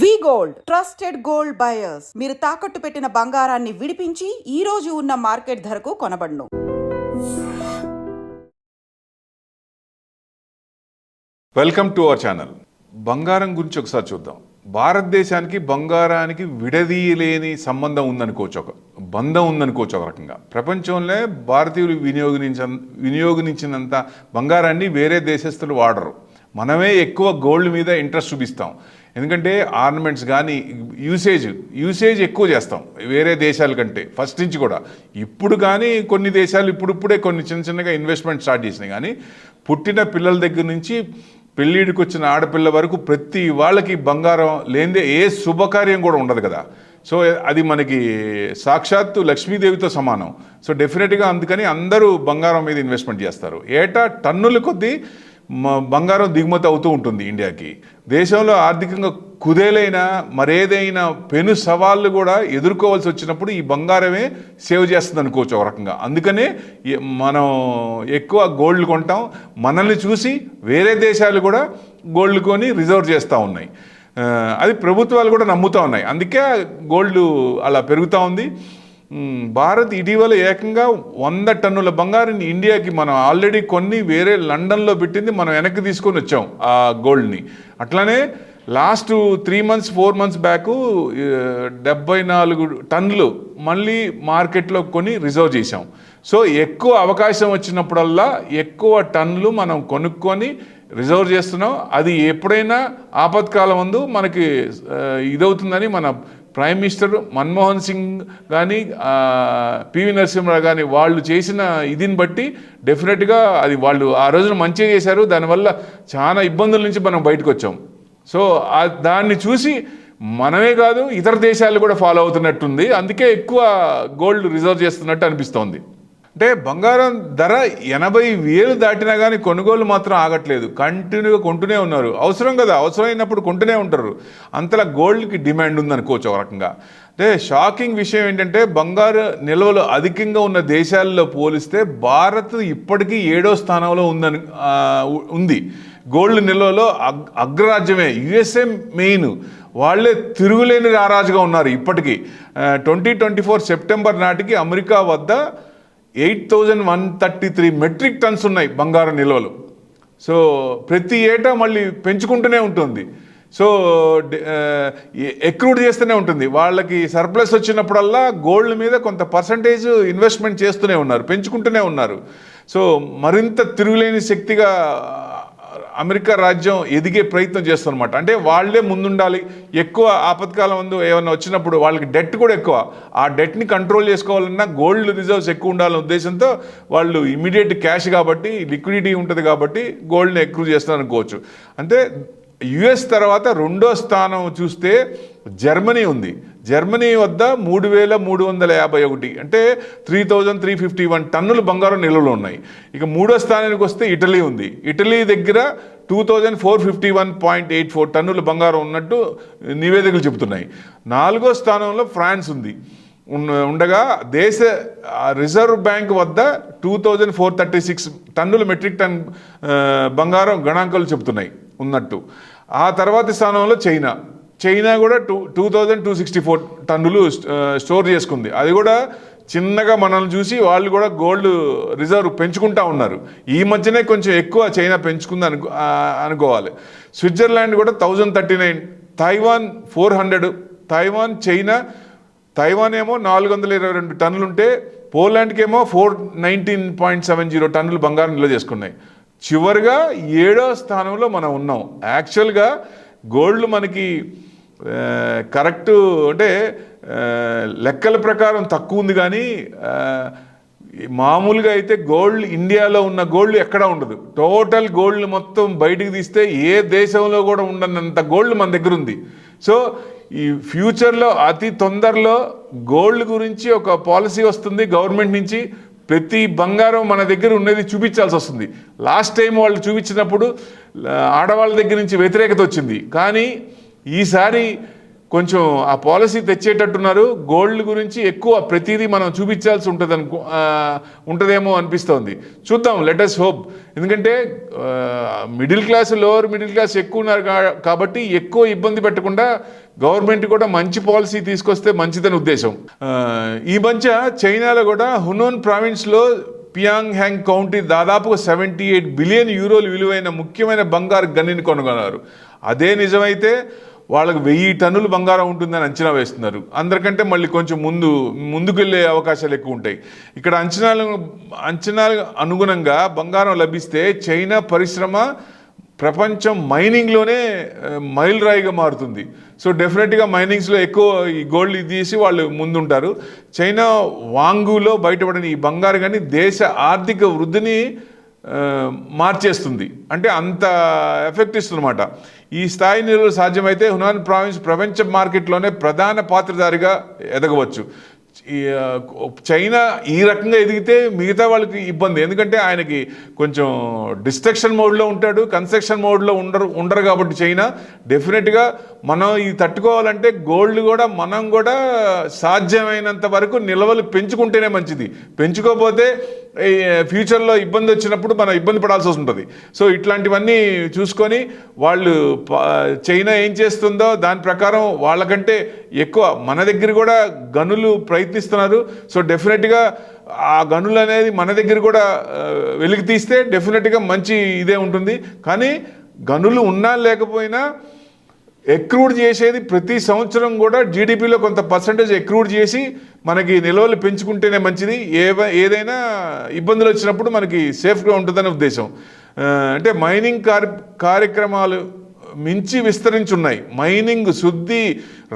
వి gold trusted gold buyers. మీరు తాకట్టు పెట్టిన బంగారాన్ని విడిపించి ఈ రోజు ఉన్న మార్కెట్ ధరకు కొనబడును. Welcome to our channel. బంగారం గురించి ఒకసారి చూద్దాం. భారతదేశానికి బంగారానికి విడదీయలేని సంబంధం ఉందనుకోవచ్చు, ఒక బంధం ఉందనుకోవచ్చు. ఒక రకంగా ప్రపంచంలో భారతీయులు వినియోగించినంత బంగారాన్ని వేరే దేశస్తులు వాడరు. మనమే ఎక్కువ గోల్డ్ మీద ఇంట్రెస్ట్ చూపిస్తాం. ఎందుకంటే ఆర్నమెంట్స్ కానీ యూసేజ్ ఎక్కువ చేస్తాం వేరే దేశాల కంటే, ఫస్ట్ నుంచి కూడా. ఇప్పుడు కానీ కొన్ని దేశాలు ఇప్పుడిప్పుడే కొన్ని చిన్నగా ఇన్వెస్ట్మెంట్ స్టార్ట్ చేసినాయి. కానీ పుట్టిన పిల్లల దగ్గర నుంచి పెళ్ళిడికి వచ్చిన ఆడపిల్ల వరకు ప్రతి వాళ్ళకి బంగారం లేనిదే ఏ శుభకార్యం కూడా ఉండదు కదా. సో అది మనకి సాక్షాత్తు లక్ష్మీదేవితో సమానం. సో డెఫినెట్గా అందుకని అందరూ బంగారం మీద ఇన్వెస్ట్మెంట్ చేస్తారు. ఏటా టన్నుల కొద్దీ బంగారం దిగుమతి అవుతూ ఉంటుంది ఇండియాకి. దేశంలో ఆర్థికంగా కుదేలైన మరేదైనా పెను సవాళ్ళు కూడా ఎదుర్కోవాల్సి వచ్చినప్పుడు ఈ బంగారమే సేవ్ చేస్తుంది అనుకోవచ్చు ఒక రకంగా. అందుకనే మనం ఎక్కువ గోల్డ్ కొంటాం. మనల్ని చూసి వేరే దేశాలు కూడా గోల్డ్ కొని రిజర్వ్ చేస్తూ ఉన్నాయి. అది ప్రభుత్వాలు కూడా నమ్ముతూ ఉన్నాయి. అందుకే గోల్డ్ అలా పెరుగుతూ ఉంది. భారత్ ఇటీవల ఏకంగా 100 టన్నుల బంగారాన్ని ఇండియాకి మనం ఆల్రెడీ కొన్ని వేరే లండన్లో పెట్టింది మనం వెనక్కి తీసుకొని వచ్చాం ఆ గోల్డ్ని. అట్లానే లాస్ట్ 3 months 4 months బ్యాక్ 74 టన్నులు మళ్ళీ మార్కెట్లో కొని రిజర్వ్ చేసాం. సో ఎక్కువ అవకాశం వచ్చినప్పుడల్లా ఎక్కువ టన్నులు మనం కొనుక్కొని రిజర్వ్ చేస్తున్నాం. అది ఎప్పుడైనా ఆపత్కాలం ముందు మనకి ఇదవుతుందని మన ప్రైమ్ మినిస్టర్ మన్మోహన్ సింగ్ కానీ పివి నరసింహరావు కానీ వాళ్ళు చేసిన ఇదిని బట్టి డెఫినెట్గా అది వాళ్ళు ఆ రోజున మంచిగా చేశారు. దానివల్ల చాలా ఇబ్బందుల నుంచి మనం బయటకు వచ్చాం. సో దాన్ని చూసి మనమే కాదు ఇతర దేశాలు కూడా ఫాలో అవుతున్నట్టుంది. అందుకే ఎక్కువ గోల్డ్ రిజర్వ్ చేస్తున్నట్టు అనిపిస్తోంది. అంటే బంగారం ధర 80,000 దాటినా కానీ కొనుగోలు మాత్రం ఆగట్లేదు. కంటిన్యూగా కొంటూనే ఉన్నారు. అవసరం కదా, అవసరమైనప్పుడు కొంటూనే ఉంటారు. అంతలా గోల్డ్కి డిమాండ్ ఉందనుకోవచ్చు ఒక రకంగా. అంటే షాకింగ్ విషయం ఏంటంటే బంగారు నిల్వలు అధికంగా ఉన్న దేశాల్లో పోలిస్తే భారత్ ఇప్పటికీ 7వ స్థానంలో ఉంది. గోల్డ్ నిల్వలో అగ్రరాజ్యమే. USA main. వాళ్ళే తిరుగులేని రారాజుగా ఉన్నారు ఇప్పటికీ. 2024 సెప్టెంబర్ నాటికి అమెరికా వద్ద 8,133 మెట్రిక్ టన్స్ ఉన్నాయి బంగారం నిల్వలు. సో ప్రతి ఏటా మళ్ళీ పెంచుకుంటూనే ఉంటుంది. సో ఎక్రూడ్ చేస్తూనే ఉంటుంది. వాళ్ళకి సర్ప్లస్ వచ్చినప్పుడల్లా గోల్డ్ మీద కొంత పర్సంటేజ్ ఇన్వెస్ట్మెంట్ చేస్తూనే ఉన్నారు, పెంచుకుంటూనే ఉన్నారు. సో మరింత తిరుగులేని శక్తిగా అమెరికా రాజ్యం ఎదిగే ప్రయత్నం చేస్తుందన్నమాట. అంటే వాళ్ళే ముందుండాలి. ఎక్కువ ఆపత్కాలం ముందు ఏమైనా వచ్చినప్పుడు వాళ్ళకి డెట్ కూడా ఎక్కువ. ఆ డెట్ని కంట్రోల్ చేసుకోవాలన్నా గోల్డ్ రిజర్వ్స్ ఎక్కువ ఉండాలనే ఉద్దేశంతో వాళ్ళు ఇమీడియట్ క్యాష్ కాబట్టి లిక్విడిటీ ఉంటుంది కాబట్టి గోల్డ్ని ఎక్కువ చేస్తారు అనుకోవచ్చు. అంటే యుఎస్ తర్వాత 2వ స్థానం చూస్తే జర్మనీ ఉంది. జర్మనీ వద్ద 3,351 అంటే 3,351 టన్నులు బంగారం నిల్వలు ఉన్నాయి. ఇక 3వ స్థానానికి వస్తే ఇటలీ ఉంది. ఇటలీ దగ్గర 2,451.84 టన్నుల బంగారం ఉన్నట్టు నివేదికలు చెబుతున్నాయి. 4వ స్థానంలో ఫ్రాన్స్ ఉంది. ఉండగా దేశ రిజర్వ్ బ్యాంక్ వద్ద 2,436 టన్నుల మెట్రిక్ టన్ బంగారం గణాంకాలు చెబుతున్నాయి ఉన్నట్టు. ఆ తర్వాతి స్థానంలో చైనా కూడా 2,264 టన్నులు స్టోర్ చేసుకుంది. అది కూడా చిన్నగా మనల్ని చూసి వాళ్ళు కూడా గోల్డ్ రిజర్వ్ పెంచుకుంటా ఉన్నారు. ఈ మధ్యనే కొంచెం ఎక్కువ చైనా పెంచుకుంది అనుకోవాలి. స్విట్జర్లాండ్ కూడా 1,039, తైవాన్ 400. తైవాన్ ఏమో 422 టన్నులు ఉంటే పోలాండ్కి ఏమో 419.70 టన్నులు బంగారం నిల్వ చేసుకున్నాయి. చివరిగా 7వ స్థానంలో మనం ఉన్నాం. యాక్చువల్గా గోల్డ్ మనకి కరెక్ట్ అంటే లెక్కల ప్రకారం తక్కువ ఉంది. కానీ మామూలుగా అయితే గోల్డ్ ఇండియాలో ఉన్న గోల్డ్ ఎక్కడా ఉండదు. టోటల్ గోల్డ్ మొత్తం బయటికి తీస్తే ఏ దేశంలో కూడా ఉండనంత గోల్డ్ మన దగ్గర ఉంది. సో ఈ ఫ్యూచర్లో అతి తొందరలో గోల్డ్ గురించి ఒక పాలసీ వస్తుంది గవర్నమెంట్ నుంచి. ప్రతి బంగారం మన దగ్గర ఉన్నది చూపించాల్సి వస్తుంది. లాస్ట్ టైం వాళ్ళు చూపించినప్పుడు ఆడవాళ్ళ దగ్గర నుంచి వ్యతిరేకత వచ్చింది. కానీ ఈసారి కొంచెం ఆ పాలసీ తెచ్చేటట్టున్నారు. గోల్డ్ గురించి ఎక్కువ ప్రతిదీ మనం చూపించాల్సి ఉంటుందేమో అనిపిస్తోంది. చూద్దాం, లెట్ us హోప్. ఎందుకంటే middle class, lower middle class ఎక్కువ ఉన్నారు కాబట్టి ఎక్కువ ఇబ్బంది పెట్టకుండా గవర్నమెంట్ కూడా మంచి పాలసీ తీసుకొస్తే మంచిదని ఉద్దేశం. ఈ మధ్య చైనాలో కూడా హునాన్ ప్రావిన్స్లో పియాంగ్ హ్యాంగ్ కౌంటీ దాదాపుగా 78 బిలియన్ యూరోలు విలువైన ముఖ్యమైన బంగారు గనిని కొనుగొన్నారు. అదే నిజమైతే వాళ్ళకి 1000 టన్నులు బంగారం ఉంటుందని అంచనా వేస్తున్నారు. అందరికంటే మళ్ళీ కొంచెం ముందుకు వెళ్ళే అవకాశాలు ఎక్కువ ఉంటాయి. ఇక్కడ అంచనాలు అనుగుణంగా బంగారం లభిస్తే చైనా పరిశ్రమ ప్రపంచం మైనింగ్లోనే మైల్ రాయిగా మారుతుంది. సో డెఫినెట్గా మైనింగ్స్లో ఎక్కువ ఈ గోల్డ్ తీసి వాళ్ళు ముందుంటారు. చైనా వాంగులో బయటపడిన ఈ బంగారు కానీ దేశ ఆర్థిక వృద్ధిని మార్చేస్తుంది. అంటే అంత ఎఫెక్ట్ ఇస్తుందన్నమాట. ఈ స్థాయి నిలువ సాధ్యమైతే హునాన్ ప్రావిన్స్ ప్రపంచ మార్కెట్లోనే ప్రధాన పాత్రధారిగా ఎదగవచ్చు. చైనా ఈ రకంగా ఎదిగితే మిగతా వాళ్ళకి ఇబ్బంది. ఎందుకంటే ఆయనకి కొంచెం డిస్ట్రక్షన్ మోడ్లో ఉంటాడు, కన్స్ట్రక్షన్ మోడ్లో ఉండరు కాబట్టి చైనా డెఫినెట్గా మనం ఇది తట్టుకోవాలంటే గోల్డ్ కూడా మనం కూడా సాధ్యమైనంత వరకు నిల్వలు పెంచుకుంటేనే మంచిది. పెంచుకోకపోతే ఫ్యూచర్లో ఇబ్బంది వచ్చినప్పుడు మనం ఇబ్బంది పడాల్సి వస్తుంటుంది. సో ఇట్లాంటివన్నీ చూసుకొని వాళ్ళు చైనా ఏం చేస్తుందో దాని ప్రకారం వాళ్ళకంటే ఎక్కువ మన దగ్గర కూడా గనులు ప్రయత్నిస్తున్నారు. సో డెఫినెట్గా ఆ గనులు అనేది మన దగ్గర కూడా వెలికి తీస్తే డెఫినెట్గా మంచి ఇదే ఉంటుంది. కానీ గనులు ఉన్నా లేకపోయినా ఎక్రూడ్ చేసేది ప్రతి సంవత్సరం కూడా జీడిపిలో కొంత పర్సంటేజ్ ఎక్రూడ్ చేసి మనకి నిల్వలు పెంచుకుంటేనే మంచిది. ఏదైనా ఇబ్బందులు వచ్చినప్పుడు మనకి సేఫ్గా ఉంటుందనే ఉద్దేశం. అంటే మైనింగ్ కార్యక్రమాలు మించి విస్తరించున్నాయి. మైనింగ్, శుద్ధి,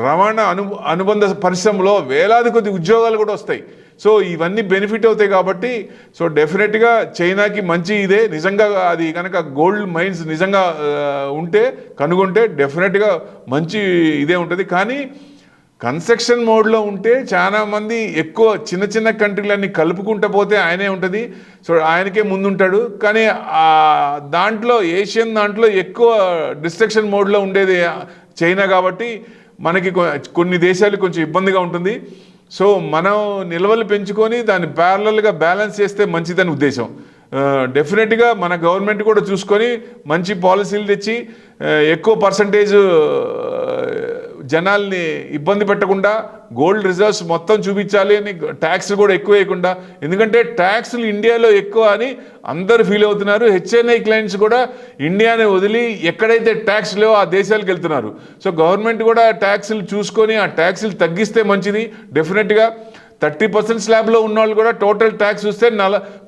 రవాణా అనుబంధ పరిశ్రమలో వేలాది కొద్ది ఉద్యోగాలు కూడా వస్తాయి. సో ఇవన్నీ బెనిఫిట్ అవుతాయి కాబట్టి సో డెఫినెట్గా చైనాకి మంచి ఇదే. నిజంగా అది కనుక గోల్డ్ మైన్స్ నిజంగా కనుగొంటే డెఫినెట్గా మంచి ఇదే ఉంటుంది. కానీ కన్స్ట్రక్షన్ మోడ్లో ఉంటే చాలామంది ఎక్కువ చిన్న చిన్న కంట్రీలన్నీ కలుపుకుంటూ పోతే ఆయనే ఉంటుంది. సో ఆయనకే ముందుంటాడు. కానీ దాంట్లో ఏషియన్ దాంట్లో ఎక్కువ డిస్ట్రక్షన్ మోడ్లో ఉండేది చైనా కాబట్టి మనకి కొన్ని దేశాలు కొంచెం ఇబ్బందిగా ఉంటుంది. సో మనం నిల్వలు పెంచుకొని దాన్ని ప్యారలల్గా బ్యాలెన్స్ చేస్తే మంచిదని ఉద్దేశం. డెఫినెట్గా మన గవర్నమెంట్ కూడా చూసుకొని మంచి పాలసీలు తెచ్చి ఎక్కువ పర్సంటేజ్ జనాల్ని ఇబ్బంది పెట్టకుండా గోల్డ్ రిజర్వ్స్ మొత్తం చూపించాలి అని ట్యాక్స్లు కూడా ఎక్కువ వేయకుండా. ఎందుకంటే ట్యాక్స్లు ఇండియాలో ఎక్కువ అని అందరూ ఫీల్ అవుతున్నారు. హెచ్ఎన్ఐ క్లయింట్స్ కూడా ఇండియాని వదిలి ఎక్కడైతే ట్యాక్స్ లేవో ఆ దేశాలకు వెళ్తున్నారు. సో గవర్నమెంట్ కూడా ట్యాక్స్లు చూసుకొని ఆ ట్యాక్స్లు తగ్గిస్తే మంచిది. డెఫినెట్గా 30% స్లాబ్లో ఉన్న వాళ్ళు కూడా టోటల్ ట్యాక్స్ చూస్తే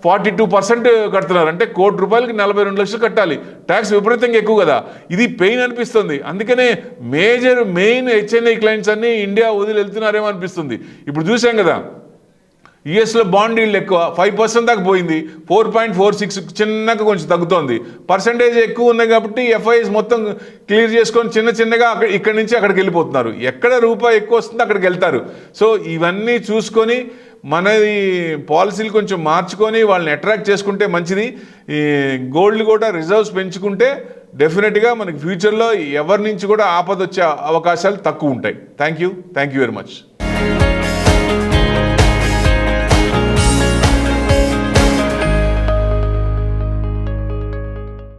42% కడుతున్నారు. అంటే ₹1,00,00,000కి 42 లక్షలు కట్టాలి. ట్యాక్స్ విపరీతంగా ఎక్కువ కదా. ఇది పెయిన్ అనిపిస్తుంది. అందుకనే మెయిన్ హెచ్ఎన్ఐ క్లయింట్స్ అన్నీ ఇండియా వదిలి వెళ్తున్నారేమో అనిపిస్తుంది. ఇప్పుడు చూసాం కదా, యుఎస్లో బాండ్ ఈల్డ్ ఎక్కువ 5% దాకా పోయింది. 4.46 చిన్నగా కొంచెం తగ్గుతోంది. పర్సంటేజ్ ఎక్కువ ఉన్నాయి కాబట్టి ఎఫ్ఐఎస్ మొత్తం క్లియర్ చేసుకొని చిన్నగా ఇక్కడి నుంచి అక్కడికి వెళ్ళిపోతున్నారు. ఎక్కడ రూపాయి ఎక్కువ వస్తుందో అక్కడికి వెళ్తారు. సో ఇవన్నీ చూసుకొని మనది పాలసీలు కొంచెం మార్చుకొని వాళ్ళని అట్రాక్ట్ చేసుకుంటే మంచిది. ఈ గోల్డ్ కూడా రిజర్వ్స్ పెంచుకుంటే డెఫినెట్గా మనకి ఫ్యూచర్లో ఎవరి నుంచి కూడా ఆపద వచ్చే అవకాశాలు తక్కువ ఉంటాయి. Thank you very much.